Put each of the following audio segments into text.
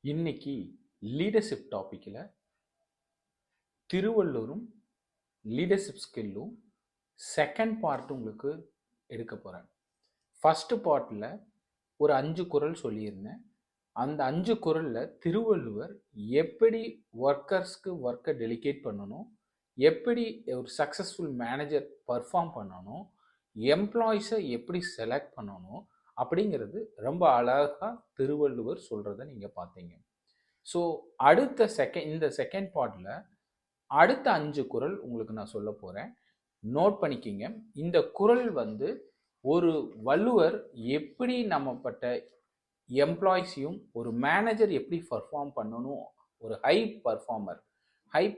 இன்னைக்கு லீடர்ஷிப் டாப்பிக்கில் திருவள்ளூரும் leadership ஸ்கில்லும் second part உங்களுக்கு எடுக்க போகிறேன். ஃபஸ்ட்டு பார்ட்டில் ஒரு 5 குறள் சொல்லியிருந்தேன். அந்த 5 குறளில் திருவள்ளுவர் எப்படி ஒர்க்கர்ஸ்க்கு ஒர்க்கை டெலிகேட் பண்ணணும், எப்படி ஒரு சக்ஸஸ்ஃபுல் மேனேஜர் பர்ஃபார்ம் பண்ணணும், எம்ப்ளாயிஸை எப்படி செலக்ட் பண்ணணும் அப்படிங்கிறது ரொம்ப அழகாக திருவள்ளுவர் சொல்கிறத நீங்கள் பார்த்தீங்க. ஸோ இந்த செகண்ட் பார்ட்டில் அடுத்த 5 குறள் உங்களுக்கு நான் சொல்ல போகிறேன். நோட் பண்ணிக்கிங்க. இந்த குறள் ஒரு வள்ளுவர் எப்படி நம்மப்பட்ட எம்ப்ளாயிஸையும் ஒரு மேனேஜர் எப்படி பர்ஃபார்ம் பண்ணணும், ஒரு ஹை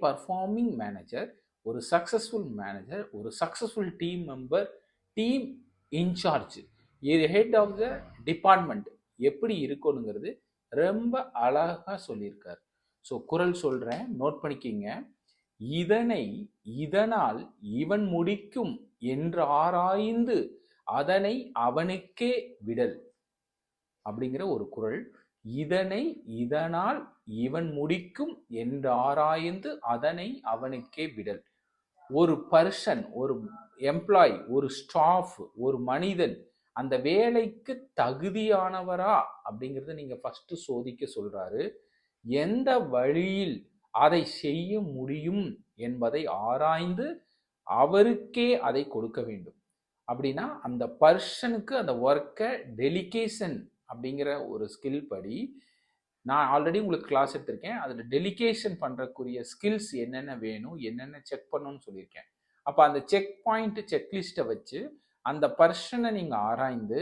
பர்ஃபார்மிங் மேனேஜர், ஒரு சக்ஸஸ்ஃபுல் மேனேஜர், ஒரு successful team member, team incharge, head of the department எப்படி இருக்கணுங்கிறது ரொம்ப அழகாக சொல்லியிருக்கார். ஸோ குறள் சொல்கிறேன், நோட் பண்ணிக்கிங்க. இதனால் இவன் முடிக்கும் என்று ஆராய்ந்து அதனை அவனுக்கே விடல் அப்படிங்கிற ஒரு குறள். இதனால் இவன் முடிக்கும் என்று ஆராய்ந்து அதனை அவனுக்கே விடல். ஒரு பர்சன், ஒரு எம்ப்ளாய், ஒரு ஸ்டாஃப், ஒரு மனிதன் அந்த வேலைக்கு தகுதியானவரா அப்படிங்கிறத நீங்க ஃபர்ஸ்ட் சோதிக்க சொல்றாரு. எந்த வழியில் அதை செய்ய முடியும் என்பதை ஆராய்ந்து அவருக்கே அதை கொடுக்க வேண்டும். அப்படின்னா அந்த பர்சனுக்கு அந்த ஒர்க்கை டெலிகேஷன் அப்படிங்கிற ஒரு ஸ்கில் படி, நான் ஆல்ரெடி உங்களுக்கு கிளாஸ் எடுத்திருக்கேன். அதில் டெலிகேஷன் பண்ணுறக்குரிய ஸ்கில்ஸ் என்னென்ன வேணும், என்னென்ன செக் பண்ணணும்னு சொல்லியிருக்கேன். அப்போ அந்த செக் பாயிண்ட் செக்லிஸ்ட்டை வச்சு அந்த பர்சனை நீங்கள் ஆராய்ந்து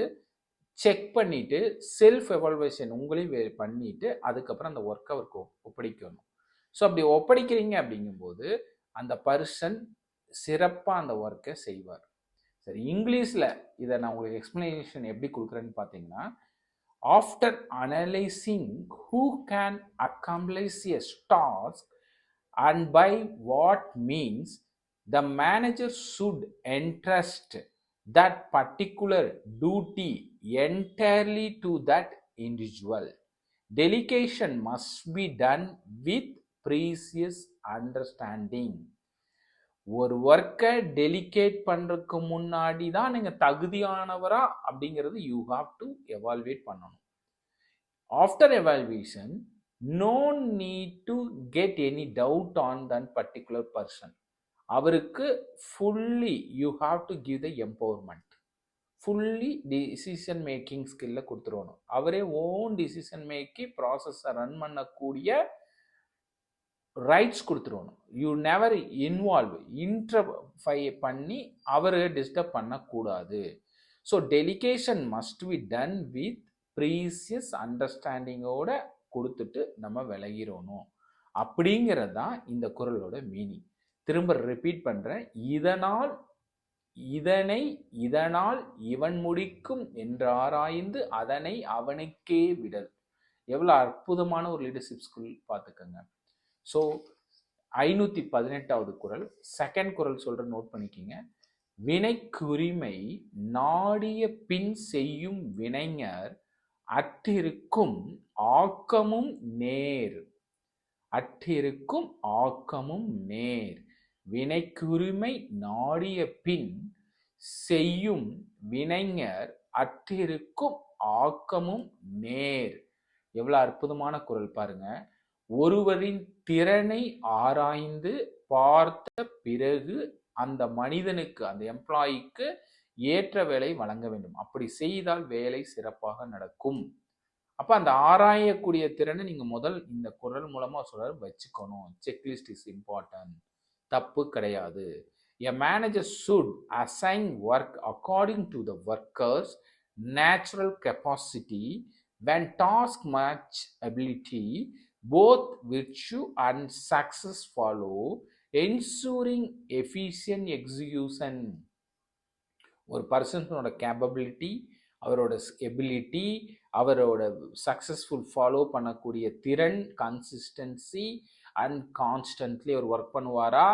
செக் பண்ணிட்டு செல்ஃப் எவால்வேஷன் உங்களையும் பண்ணிட்டு அதுக்கப்புறம் அந்த ஒர்க்கை அவருக்கு ஒப்படைக்கணும். ஸோ அப்படி ஒப்படைக்கிறீங்க அப்படிங்கும்போது அந்த பர்சன் சிறப்பாக அந்த ஒர்க்கை செய்வார். சரி, இங்கிலீஷில் இதை நான் உங்களுக்கு எக்ஸ்பிளனேஷன் எப்படி கொடுக்குறேன்னு பார்த்தீங்கன்னா, after analysing who can accomplish a task and by what means the manager should entrust that particular duty entirely to that individual. Delegation must be done with precious understanding. ஒரு ஒர்க்கை டெலிகேட் பண்றதுக்கு முன்னாடி தான் நீங்க தகுதியானவரா அப்படிங்கிறது யூ ஹாவ் டு எவால்வேட் பண்ணணும். After evaluation no need to get any doubt on that particular person. அவருக்கு fully you have to give the empowerment, fully decision making ஸ்கில்ல கொடுத்துருவணும். அவரே ஓன் டிசிஷன் மேக்கி ப்ராசஸை ரன் பண்ணக்கூடிய ரைட்ஸ் கொடுத்துருவணும். You never interfere பண்ணி அவரை டிஸ்டர்ப் பண்ணக்கூடாது. So delegation must be done with precious அண்டர்ஸ்டாண்டிங்கோட கொடுத்துட்டு நம்ம விலகிடணும். அப்படிங்கிறது தான் இந்த குறளோட மீனிங். திரும்ப ரிப்பீட் பண்றேன். இதனால் இவன் முடிக்கும் என்று ஆராய்ந்து அதனை அவனுக்கே விடல். எவ்வளவு அற்புதமான ஒரு லீடர்ஷிப் ஸ்கில் பார்த்துக்கங்க. ஸோ 518வது குறள், செகண்ட் குறள் சொல்ற, நோட் பண்ணிக்கிங்க. வினைக்குரிமை நாடிய பின் செய்யும் வினைஞர் அற்றிருக்கும் ஆக்கமும் நேர். வினைக்குரிமை நாடிய பின் செய்யும் வினைஞர் அற்றிருக்கும் ஆக்கமும் நேர். எவ்வளவு அற்புதமான குறள் பாருங்க. ஒருவரின் திறனை ஆராய்ந்து பார்த்த பிறகு அந்த மனிதனுக்கு, அந்த எம்ப்ளாய்க்கு ஏற்ற வேலை வழங்க வேண்டும். அப்படி செய்தால் வேலை சிறப்பாக நடக்கும். அப்ப அந்த ஆராயக்கூடிய திறனை நீங்க முதல் இந்த குறள் மூலமா சொல்ற வச்சுக்கணும். Checklist is important. தப்பு கிடையாது. A manager should assign work according to the worker's natural capacity when task match ability, both virtue and success follow, ensuring efficient execution. ஒரு பர்சனோட கேப்பபிலிட்டி, அவரோட எபிலிட்டி, அவரோட சக்சஸ்ஃபுல் ஃபாலோ பண்ணக்கூடிய திறன், கன்சிஸ்டன்சி அண்ட் கான்ஸ்டன்ட்லி அவர் work பண்ணுவாரா,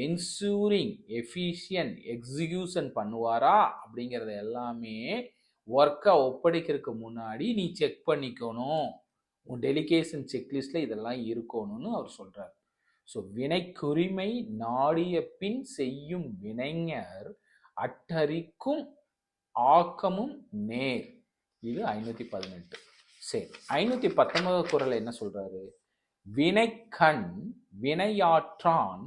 ensuring efficient execution பண்ணுவாரா அப்படிங்கிறத எல்லாமே ஒர்க்கை ஒப்படைக்கிறதுக்கு முன்னாடி நீ செக் பண்ணிக்கணும். உன் டெலிகேஷன் செக்லிஸ்ட்ல இதெல்லாம் இருக்கணும்னு அவர் சொல்றார். ஸோ வினைக்குரிமை நாடிய பின் செய்யும் வினைஞர் அட்டறிக்கும் ஆக்கமும் நேர். இது 518. சரி, 519 குறள் என்ன சொல்றாரு? வினைக்கண் வினையாற்றான்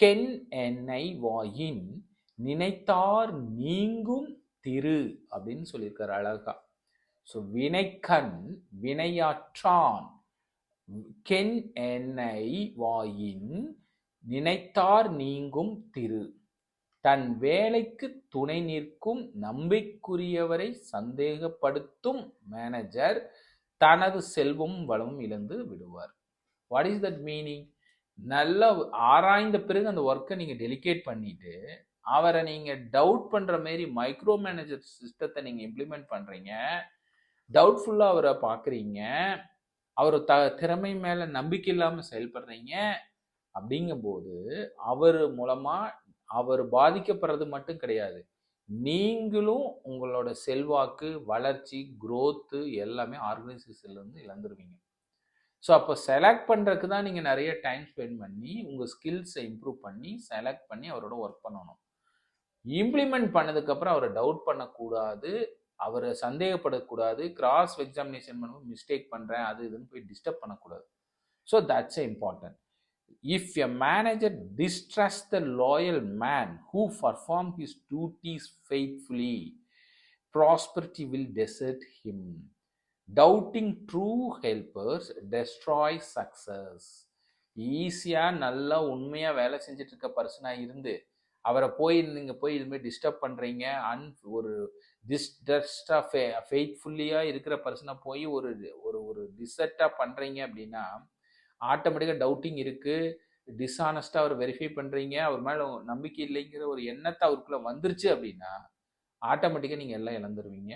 கென் என்னை வாயின் நினைத்தார் நீங்கும் திரு அப்படின்னு சொல்லியிருக்காரு அழகா. ஸோ வினைக்கண் வினையாற்றான் கென் என்னை வாயின் நினைத்தார் நீங்கும் திரு. தன் வேலைக்கு துணை நிற்கும் நம்பிக்குரியவரை சந்தேகப்படுத்தும் மேனேஜர் தனது செல்வம் வளமும் இழந்து விடுவார். What is that meaning? நல்லா ஆராய்ந்த பிறகு அந்த ஒர்க்கை நீங்க டெலிகேட் பண்ணிட்டு அவரை நீங்க டவுட் பண்ற மாதிரி மைக்ரோ மேனேஜர் சிஸ்டத்தை நீங்க இம்ப்ளிமெண்ட் பண்றீங்க, டவுட்ஃபுல்லா அவரை பாக்குறீங்க, அவர் திறமை மேல நம்பிக்கை இல்லாம செயல்படுறீங்க. அப்படிங்கும்போது அவர் மூலமா அவர் பாதிக்கப்படுறது மட்டும் கிடையாது, நீங்களும் உங்களோட செல்வாக்கு, வளர்ச்சி, growth எல்லாமே ஆர்கனைசேஷன்ல இருந்து இழந்துருவீங்க. ஸோ அப்போ செலக்ட் பண்ணுறதுக்கு தான் நீங்கள் நிறைய டைம் ஸ்பெண்ட் பண்ணி உங்கள் ஸ்கில்ஸை இம்ப்ரூவ் பண்ணி செலக்ட் பண்ணி அவரோட ஒர்க் பண்ணணும். இம்ப்ளிமெண்ட் பண்ணதுக்கப்புறம் அவரை டவுட் பண்ணக்கூடாது, அவரை சந்தேகப்படக்கூடாது, கிராஸ் எக்ஸாமினேஷன் பண்ணும்போது மிஸ்டேக் பண்ணுறேன் அது இதுன்னு போய் டிஸ்டர்ப் பண்ணக்கூடாது. So that's important. If a manager distrusts the loyal man who performs his duties faithfully, prosperity will desert him. Doubting true helpers destroy success. ஈஸியாக நல்லா உண்மையாக வேலை செஞ்சுட்டு இருக்க பர்சனாக இருந்து அவரை நீங்கள் போய் இதுமாதிரி டிஸ்டர்ப் பண்ணுறீங்க, ஒரு ஃபெய்த்ஃபுல்லியாக இருக்கிற பர்சனை போய் ஒரு ஒரு ஒரு டிசர்ட்டாக பண்ணுறீங்க அப்படின்னா ஆட்டோமேட்டிக்காக டவுட்டிங் இருக்குது, டிஸ்ஆனஸ்டாக அவர் வெரிஃபை பண்ணுறீங்க, அவர் மேலே நம்பிக்கை இல்லைங்கிற ஒரு எண்ணத்தை அவருக்குள்ளே வந்துருச்சு அப்படின்னா ஆட்டோமேட்டிக்காக நீங்கள் எல்லாம் இழந்துருவீங்க.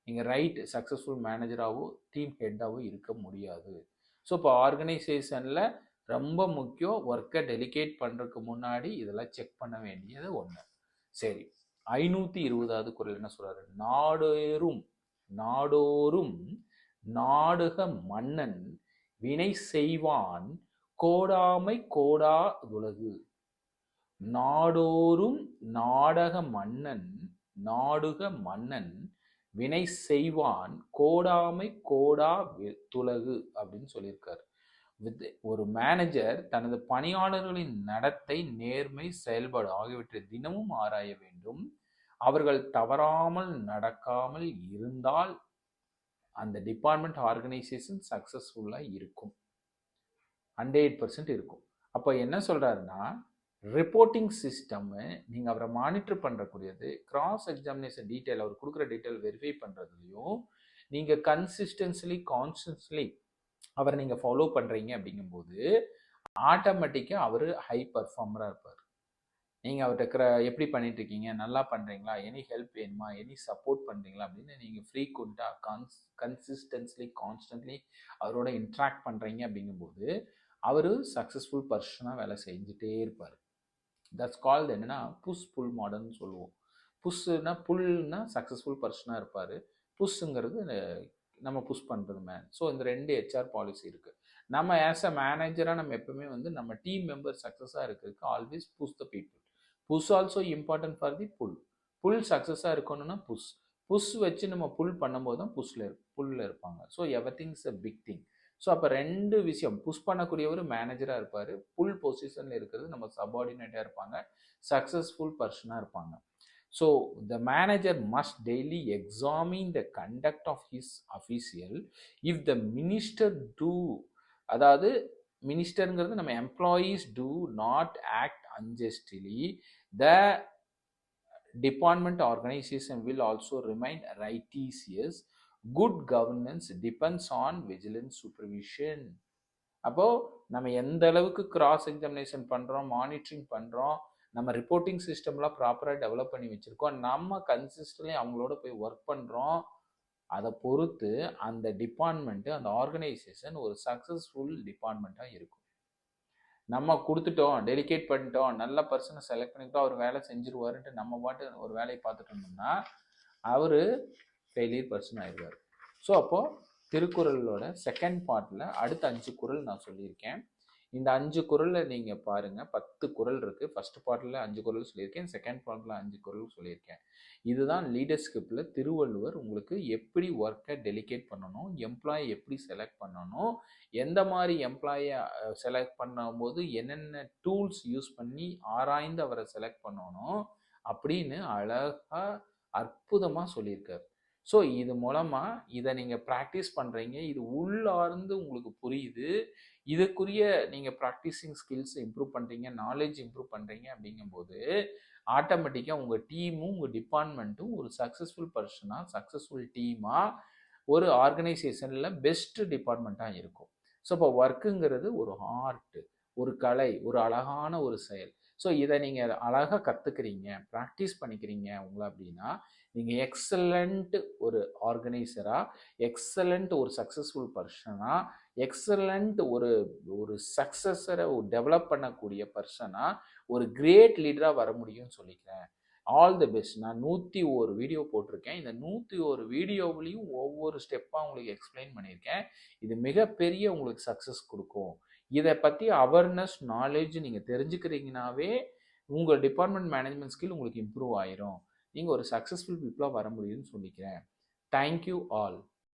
நீங்கள் ரைட் சக்ஸஸ்ஃபுல் மேனேஜராகவோ டீம் ஹெட்டாகவோ இருக்க முடியாது. ஸோ இப்போ ஆர்கனைசேஷனில் ரொம்ப முக்கியம், ஒர்க்கை டெலிகேட் பண்ணுறதுக்கு முன்னாடி இதெல்லாம் செக் பண்ண வேண்டியது ஒன்று. சரி, 520வது குறள் என்ன சொல்கிறாரு? நாடோறும் நாடுக மன்னன் வினை செய்வான் கோடாமை கோடா உலகு. நாடோறும் நாடுக மன்னன் வினை செய்வான் கோடாமை கோடா துலகு அப்படின்னு சொல்லியிருக்காரு. ஒரு மேனேஜர் தனது பணியாளர்களின் நடத்தை, நேர்மை, செயல்பாடு ஆகியவற்றை தினமும் ஆராய வேண்டும். அவர்கள் தவறாமல் நடக்காமல் இருந்தால் அந்த டிபார்ட்மெண்ட் ஆர்கனைசேஷன் சக்சஸ்ஃபுல்லாக இருக்கும், 100% இருக்கும். அப்போ என்ன சொல்றாருன்னா, ரிப்போர்ட்டிங் சிஸ்டம் நீங்கள் அவரை மானிட்டர் பண்ணுறக்கூடியது, கிராஸ் எக்ஸாமினேஷன் டீட்டெயில் அவர் கொடுக்குற டீட்டெயில் வெரிஃபை பண்ணுறதுலையும் நீங்கள் கான்ஸ்டன்ட்லி அவரை நீங்கள் ஃபாலோ பண்ணுறீங்க அப்படிங்கும்போது ஆட்டோமேட்டிக்காக அவர் ஹை பர்ஃபார்மராக இருப்பார். நீங்கள் அவர்கிட்ட எப்படி பண்ணிட்டு இருக்கீங்க, நல்லா பண்ணுறீங்களா, எனி ஹெல்ப் வேணுமா, எனி சப்போர்ட் பண்ணுறீங்களா அப்படின்னு நீங்கள் ஃப்ரீக்வெண்ட்டாக கான்ஸ்டன்ட்லி அவரோட இன்ட்ராக்ட் பண்ணுறீங்க அப்படிங்கும்போது அவர் சக்ஸஸ்ஃபுல் பர்சனாக வேலை செஞ்சுட்டே இருப்பார். தட்ஸ் கால்டு என்னன்னா புஷ் புல் மாடல்னு சொல்லுவோம். புல்னா சக்ஸஸ்ஃபுல் பர்சனாக இருப்பார், புஷ்ங்கிறது நம்ம புஷ் பண்ணுறது மேன். ஸோ இந்த 2 HR பாலிசி இருக்குது. நம்ம ஆஸ் அ மேனேஜராக நம்ம எப்பவுமே நம்ம டீம் மெம்பர் சக்ஸஸாக இருக்கிறதுக்கு always push the people. Push also important for the pull சக்ஸஸாக இருக்கணும்னா புஷ் வச்சு நம்ம புல் பண்ணும்போது தான் புல்ல இருப்பாங்க. So everything is a big thing. So அப்போ 2 விஷயம், புஷ் பண்ணக்கூடியவர் மேனேஜராக இருப்பார், புல் பொசிஷனில் இருக்கிறது நம்ம சபார்டினேட்டாக இருப்பாங்க, சக்ஸஸ்ஃபுல் பர்சனாக இருப்பாங்க. So the manager must daily examine the conduct of his official. If the minister அதாவது மினிஸ்டருங்கிறது நம்ம employees do not act unjustly, the department organization will also remain righteous. Good governance depends on vigilant supervision. அப்போ நம்ம எந்த அளவுக்கு cross examination பண்ணுறோம், monitoring பண்ணுறோம், நம்ம reporting சிஸ்டம்லாம் ப்ராப்பராக டெவலப் பண்ணி வச்சுருக்கோம், நம்ம கன்சிஸ்டன்ட்லி அவங்களோட போய் ஒர்க் பண்ணுறோம், அதை பொறுத்து அந்த டிபார்ட்மெண்ட்டு, அந்த ஆர்கனைசேஷன் ஒரு சக்ஸஸ்ஃபுல் டிபார்ட்மெண்ட்டாக இருக்கும். நம்ம கொடுத்துட்டோம், டெலிகேட் பண்ணிட்டோம், நல்ல பர்சனை செலக்ட் பண்ணிக்கிட்டோம், அவர் வேலை செஞ்சுருவாருன்ட்டு நம்ம பாட்டு ஒரு வேலையை பார்த்துட்டு இருந்தோம்னா அவர் ஃபெயிலியர் பர்சன் ஆயிடுவார். ஸோ அப்போது திருக்குறளோட செகண்ட் பார்ட்டில் அடுத்த 5 குறள் நான் சொல்லியிருக்கேன். இந்த 5 குறளை நீங்கள் பாருங்கள். 10 குறள் இருக்குது. ஃபர்ஸ்ட் பார்ட்டில் 5 குறள் சொல்லியிருக்கேன், செகண்ட் பார்ட்டில் 5 குறள் சொல்லியிருக்கேன். இதுதான் லீடர்ஷிப்பில் திருவள்ளுவர் உங்களுக்கு எப்படி ஒர்க்கை டெலிகேட் பண்ணணும், எம்ப்ளாயை எப்படி செலக்ட் பண்ணணும், எந்த மாதிரி எம்ப்ளாயை செலக்ட் பண்ணும்போது என்னென்ன டூல்ஸ் யூஸ் பண்ணி ஆராய்ந்து அவரை செலக்ட் பண்ணணும் அப்படின்னு அழகாக அற்புதமாக சொல்லியிருக்காரு. ஸோ இது மூலமாக இதை நீங்கள் ப்ராக்டிஸ் பண்ணுறீங்க, இது உள்ளார்ந்து உங்களுக்கு புரியுது, இதுக்குரிய நீங்கள் ப்ராக்டிஸிங் ஸ்கில்ஸ் இம்ப்ரூவ் பண்ணுறீங்க, நாலேஜ் இம்ப்ரூவ் பண்ணுறீங்க. அப்படிங்கும்போது ஆட்டோமேட்டிக்காக உங்கள் டீமும் உங்கள் டிபார்ட்மெண்ட்டும் ஒரு சக்ஸஸ்ஃபுல் பர்சனாக, சக்ஸஸ்ஃபுல் டீமாக, ஒரு ஆர்கனைசேஷனில் பெஸ்ட் டிபார்ட்மெண்ட்டாக இருக்கும். ஸோ இப்போ ஒர்க்குங்கிறது ஒரு ஆர்ட், ஒரு கலை, ஒரு அழகான ஒரு செயல். ஸோ இதை நீங்கள் அழகாக கற்றுக்கிறீங்க, ப்ராக்டிஸ் பண்ணிக்கிறீங்க உங்களை அப்படின்னா நீங்கள் எக்ஸலண்ட் ஒரு ஆர்கனைசராக, எக்ஸலண்ட் ஒரு சக்ஸஸ்ஃபுல் பர்சனாக, எக்ஸலண்ட் ஒரு ஒரு சக்ஸஸரை டெவலப் பண்ணக்கூடிய பர்சனாக, ஒரு கிரேட் லீடராக வர முடியும்னு சொல்லிக்கிறேன். All the best. நான் 101 வீடியோ போட்டிருக்கேன். இந்த 101 வீடியோவிலையும் ஒவ்வொரு ஸ்டெப்பாக உங்களுக்கு எக்ஸ்பிளைன் பண்ணியிருக்கேன். இது மிகப்பெரிய உங்களுக்கு சக்ஸஸ் கொடுக்கும். இதை பற்றி அவேர்னஸ், நாலேஜ் நீங்கள் தெரிஞ்சுக்கிறீங்கனாவே உங்கள் டிபார்ட்மெண்ட் மேனேஜ்மெண்ட் ஸ்கில் உங்களுக்கு இம்ப்ரூவ் ஆயிரும். நீங்கள் ஒரு சக்ஸஸ்ஃபுல் பீப்புளாக வர முடியும்னு சொல்லிக்கிறேன். Thank you all.